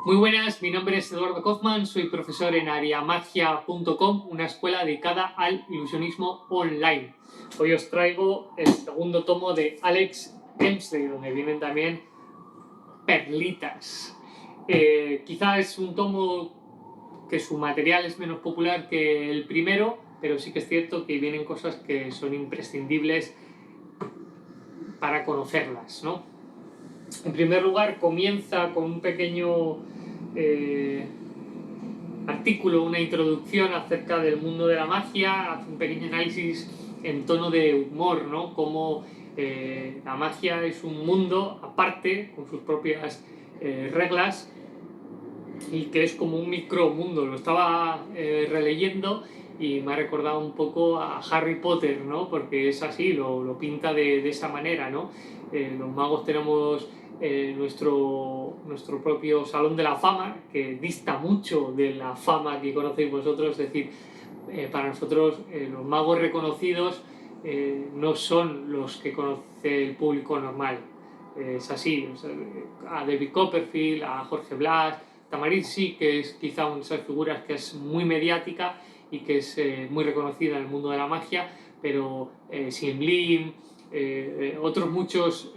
Muy buenas, mi nombre es Eduardo Kaufman, soy profesor en ariamagia.com, una escuela dedicada al ilusionismo online. Hoy os traigo el segundo tomo de Alex Hemsley, donde vienen también perlitas. Quizá es un tomo que su material es menos popular que el primero, pero sí que es cierto que vienen cosas que son imprescindibles para conocerlas, ¿no? En primer lugar, comienza con un pequeño artículo, una introducción acerca del mundo de la magia, hace un pequeño análisis en tono de humor, ¿no? Cómo la magia es un mundo aparte, con sus propias reglas, y que es como un micromundo. Lo estaba releyendo y me ha recordado un poco a Harry Potter, ¿no? Porque es así, lo pinta de esa manera, ¿no? Los magos tenemos nuestro propio Salón de la Fama, que dista mucho de la fama que conocéis vosotros. Es decir, para nosotros los magos reconocidos no son los que conoce el público normal. Es así, o sea, a David Copperfield, a Jorge Blas, Tamariz sí, que es quizá una de esas figuras que es muy mediática y que es muy reconocida en el mundo de la magia, pero Sim Lim, otros muchos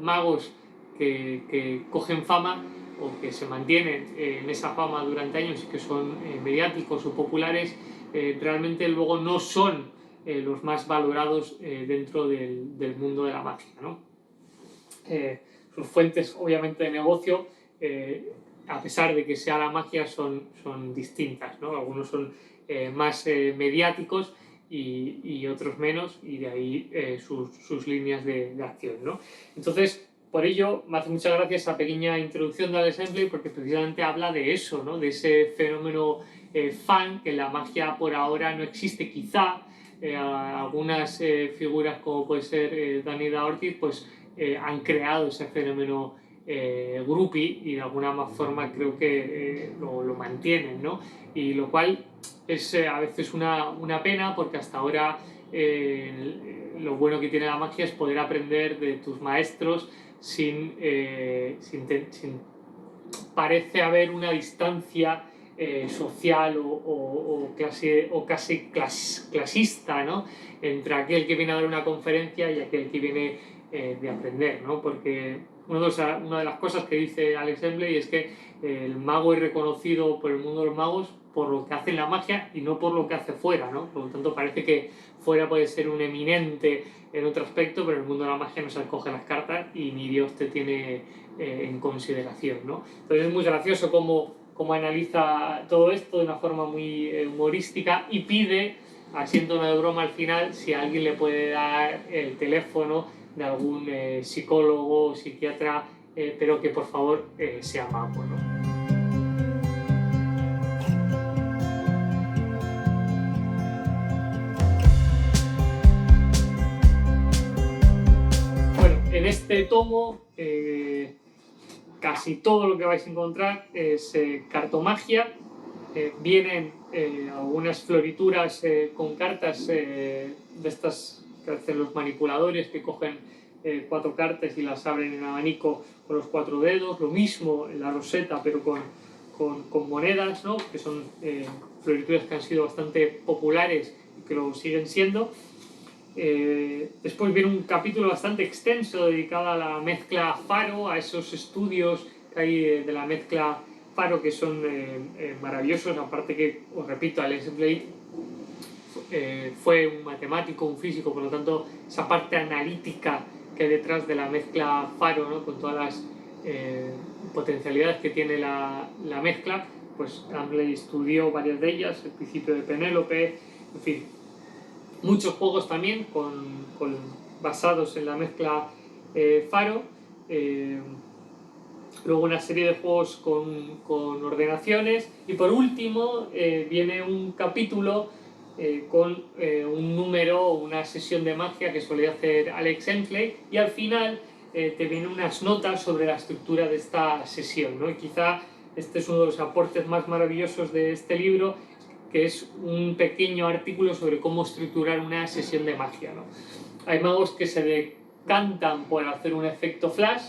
magos que cogen fama o que se mantienen en esa fama durante años y que son mediáticos o populares, realmente luego no son los más valorados dentro del mundo de la magia, ¿no? Sus fuentes obviamente de negocio, a pesar de que sea la magia, son distintas, ¿no? Algunos son más mediáticos y otros menos, y de ahí sus líneas de acción, ¿no? Entonces, por ello me hace mucha gracia esa pequeña introducción de Alex Hemsley, porque precisamente habla de eso, ¿no? De ese fenómeno fan, que en la magia por ahora no existe. Quizá algunas figuras como puede ser Daniela Ortiz, pues han creado ese fenómeno groupie, y de alguna forma creo que lo mantienen, ¿no? Y lo cual es a veces una pena, porque hasta ahora lo bueno que tiene la magia es poder aprender de tus maestros sin parece haber una distancia social o casi clasista, ¿no? Entre aquel que viene a dar una conferencia y aquel que viene de aprender, ¿no? Porque una de las cosas que dice Alex Hemsley es que el mago es reconocido por el mundo de los magos por lo que hace en la magia y no por lo que hace fuera, ¿no? Por lo tanto, parece que fuera puede ser un eminente en otro aspecto, pero en el mundo de la magia no se coge las cartas y ni Dios te tiene en consideración, ¿no? Entonces es muy gracioso cómo analiza todo esto de una forma muy humorística, y pide, haciendo una broma al final, si alguien le puede dar el teléfono de algún psicólogo o psiquiatra, pero que por favor sea mago, ¿no? Bueno, en este tomo casi todo lo que vais a encontrar es cartomagia. Vienen algunas florituras con cartas de estas que hacen los manipuladores, que cogen 4 cartas y las abren en abanico con los 4 dedos. Lo mismo en la roseta, pero con monedas, ¿no? Que son florituras que han sido bastante populares y que lo siguen siendo. Después viene un capítulo bastante extenso dedicado a la mezcla Faro, a esos estudios que hay de la mezcla Faro, que son maravillosos. Aparte que, os repito, Alex Hemsley fue un matemático, un físico, por lo tanto esa parte analítica que hay detrás de la mezcla Faro, ¿no? Con todas las potencialidades que tiene la mezcla, pues Hemsley estudió varias de ellas, el principio de Penélope, en fin. Muchos juegos también basados en la mezcla Faro. Luego una serie de juegos con ordenaciones. Y por último viene un capítulo con un número o una sesión de magia que solía hacer Alex Hemsley. Y al final te vienen unas notas sobre la estructura de esta sesión, ¿no? Y quizá este es uno de los aportes más maravillosos de este libro, que es un pequeño artículo sobre cómo estructurar una sesión de magia, ¿no? Hay magos que se decantan por hacer un efecto flash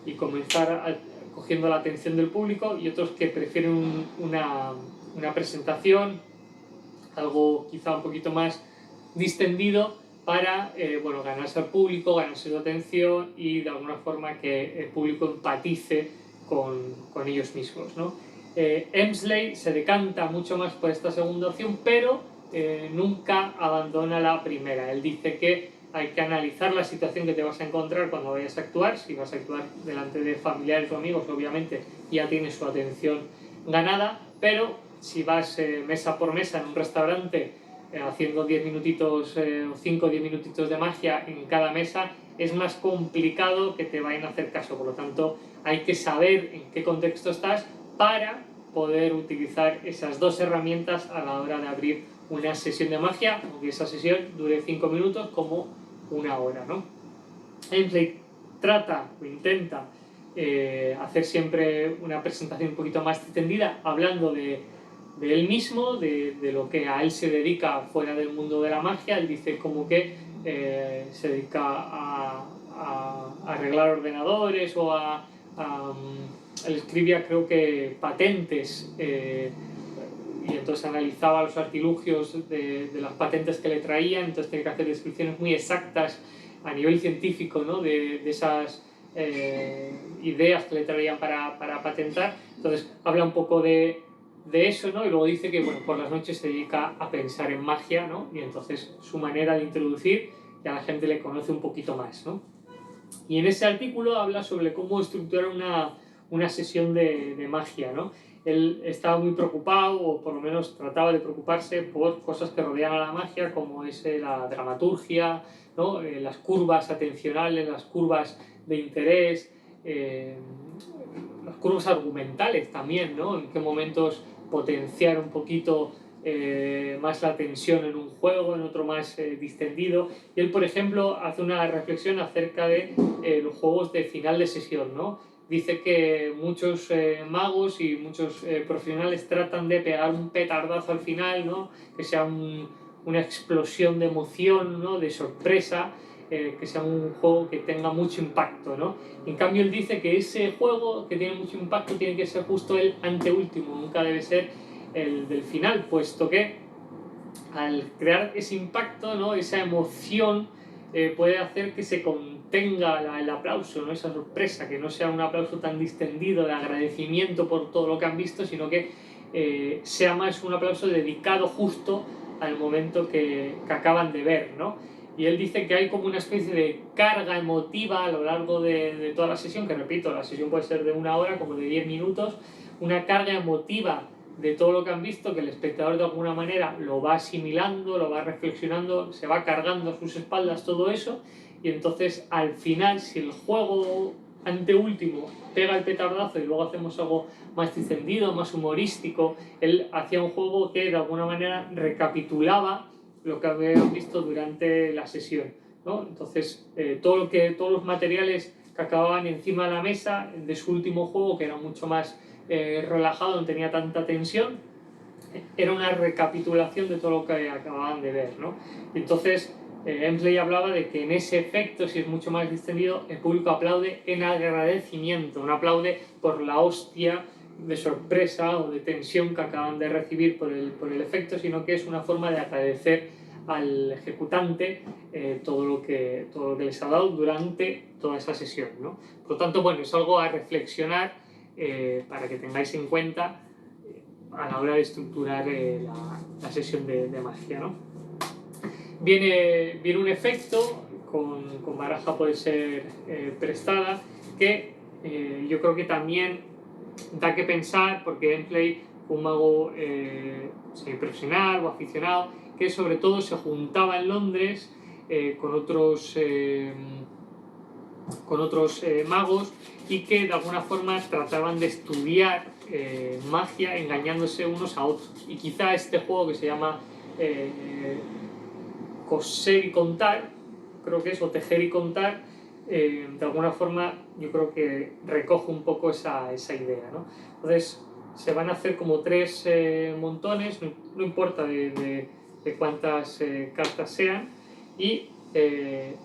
y comenzar cogiendo cogiendo la atención del público, y otros que prefieren una presentación, algo quizá un poquito más distendido para bueno, ganarse al público, ganarse su atención y de alguna forma que el público empatice con ellos mismos, ¿no? Emsley se decanta mucho más por esta segunda opción, pero nunca abandona la primera. Él dice que hay que analizar la situación que te vas a encontrar cuando vayas a actuar. Si vas a actuar delante de familiares o amigos, obviamente ya tienes su atención ganada, pero si vas mesa por mesa en un restaurante haciendo 10 minutitos o 5 o 10 minutitos de magia en cada mesa, es más complicado que te vayan a hacer caso. Por lo tanto, hay que saber en qué contexto estás para poder utilizar esas dos herramientas a la hora de abrir una sesión de magia, aunque esa sesión dure 5 minutos como una hora, ¿no? Emsley trata o intenta hacer siempre una presentación un poquito más extendida, hablando de él mismo, de lo que a él se dedica fuera del mundo de la magia. Él dice como que se dedica a arreglar ordenadores o él escribía, creo que, patentes, y entonces analizaba los artilugios de las patentes que le traían. Entonces tenía que hacer descripciones muy exactas a nivel científico, ¿no? de esas ideas que le traían para patentar. Entonces habla un poco de eso, ¿no? Y luego dice que bueno, por las noches se dedica a pensar en magia, ¿no? Y entonces su manera de introducir ya la gente le conoce un poquito más, ¿no? Y en ese artículo habla sobre cómo estructurar una sesión de magia, ¿no? Él estaba muy preocupado, o por lo menos trataba de preocuparse por cosas que rodean a la magia, como es la dramaturgia, ¿no? Las curvas atencionales, las curvas de interés, las curvas argumentales también, ¿no? En qué momentos potenciar un poquito más la tensión en un juego, en otro más distendido. Y él, por ejemplo, hace una reflexión acerca de los juegos de final de sesión, ¿no? Dice que muchos magos y muchos profesionales tratan de pegar un petardazo al final, ¿no? Que sea una explosión de emoción, ¿no? De sorpresa, que sea un juego que tenga mucho impacto, ¿no? En cambio, él dice que ese juego que tiene mucho impacto tiene que ser justo el anteúltimo, nunca debe ser el del final, puesto que al crear ese impacto, ¿no? Esa emoción puede hacer que se contenga el aplauso, ¿no? Esa sorpresa, que no sea un aplauso tan distendido de agradecimiento por todo lo que han visto, sino que sea más un aplauso dedicado justo al momento que acaban de ver, ¿no? Y él dice que hay como una especie de carga emotiva a lo largo de toda la sesión, que repito, la sesión puede ser de una hora como de 10 minutos, una carga emotiva de todo lo que han visto, que el espectador de alguna manera lo va asimilando, lo va reflexionando, se va cargando a sus espaldas todo eso, y entonces al final, si el juego anteúltimo pega el petardazo y luego hacemos algo más distendido, más humorístico, él hacía un juego que de alguna manera recapitulaba lo que habían visto durante la sesión, ¿no? Entonces todos los materiales que acababan encima de la mesa de su último juego, que era mucho más relajado, no tenía tanta tensión, era una recapitulación de todo lo que acababan de ver, ¿no? Entonces Emsley hablaba de que en ese efecto, si es mucho más distendido, el público aplaude en agradecimiento, no aplaude por la hostia de sorpresa o de tensión que acaban de recibir por el efecto, sino que es una forma de agradecer al ejecutante todo lo que les ha dado durante toda esa sesión, ¿no? Por lo tanto, bueno, es algo a reflexionar para que tengáis en cuenta a la hora de estructurar la sesión de magia, ¿no? Viene un efecto, con baraja puede ser prestada, que yo creo que también da que pensar, porque Emsley fue un mago semiprofesional o aficionado, que sobre todo se juntaba en Londres con otros magos, y que de alguna forma trataban de estudiar magia engañándose unos a otros. Y quizá este juego, que se llama coser y contar, creo que es, o tejer y contar, de alguna forma yo creo que recoge un poco esa idea, ¿no? Entonces se van a hacer como 3 montones, no importa de cuántas cartas sean, y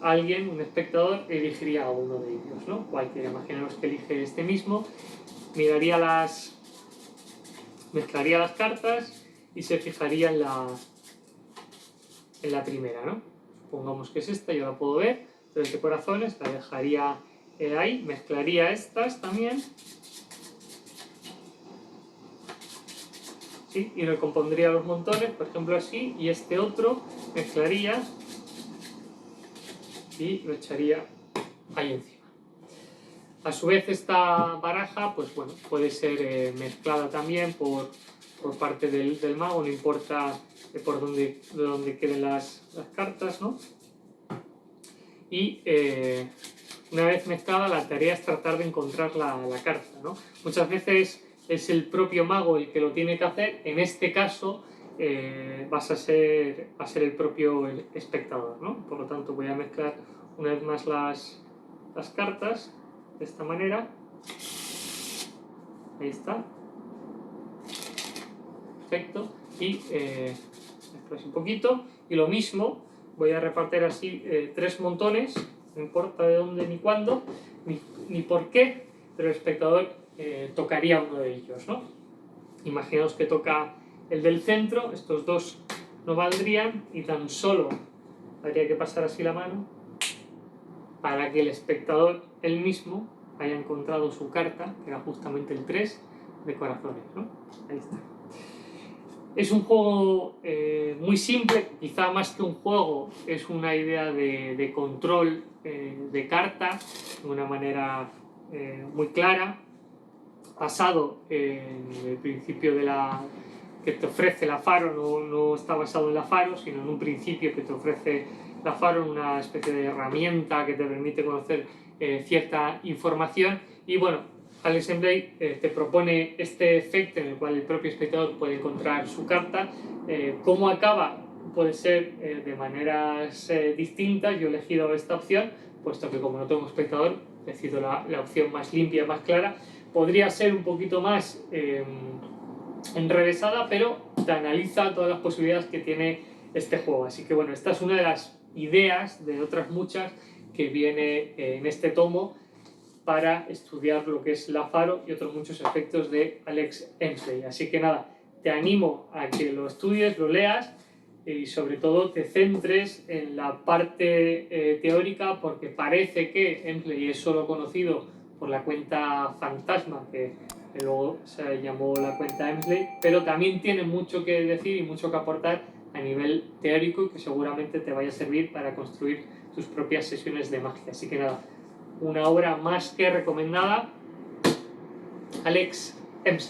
alguien, un espectador, elegiría a uno de ellos, ¿no? Cualquiera, imaginaos que elige este mismo, mezclaría las cartas y se fijaría en la primera, ¿no? Supongamos que es esta, yo la puedo ver, 3 de corazones, la dejaría ahí, mezclaría estas también, ¿sí? Y recompondría los montones, por ejemplo así, y este otro mezclaría y lo echaría ahí encima. A su vez esta baraja, pues bueno, puede ser mezclada también por parte del mago, no importa por dónde queden las cartas, ¿no? Y una vez mezclada, la tarea es tratar de encontrar la carta, ¿no? Muchas veces es el propio mago el que lo tiene que hacer. En este caso va a ser el propio espectador, ¿no? Por lo tanto, voy a mezclar una vez más las cartas de esta manera. Ahí está. Perfecto. Y mezclo un poquito. Y lo mismo, voy a repartir así 3 montones, no importa de dónde ni cuándo, ni por qué, pero el espectador tocaría uno de ellos, ¿no? Imaginaos que toca el del centro, estos dos no valdrían y tan solo habría que pasar así la mano para que el espectador él mismo haya encontrado su carta, que era justamente el 3 de corazones, ¿no? Ahí está. Es un juego muy simple, quizá más que un juego, es una idea de control de carta de una manera muy clara, basado en el principio que te ofrece la Faro, no está basado en la Faro, sino en un principio que te ofrece la Faro, una especie de herramienta que te permite conocer cierta información. Y bueno, Alex & Blake te propone este efecto en el cual el propio espectador puede encontrar su carta. ¿Cómo acaba? Puede ser de maneras distintas. Yo he elegido esta opción, puesto que como no tengo espectador, decido la opción más limpia, más clara. Podría ser un poquito más enrevesada, pero te analiza todas las posibilidades que tiene este juego. Así que bueno, esta es una de las ideas de otras muchas que viene en este tomo para estudiar lo que es la Faro y otros muchos efectos de Alex & Blake. Así que nada, te animo a que lo estudies, lo leas y sobre todo te centres en la parte teórica, porque parece que Emsley es solo conocido por la cuenta fantasma, que luego se llamó la cuenta Emsley, pero también tiene mucho que decir y mucho que aportar a nivel teórico y que seguramente te vaya a servir para construir tus propias sesiones de magia. Así que nada, una obra más que recomendada, Alex & Blake.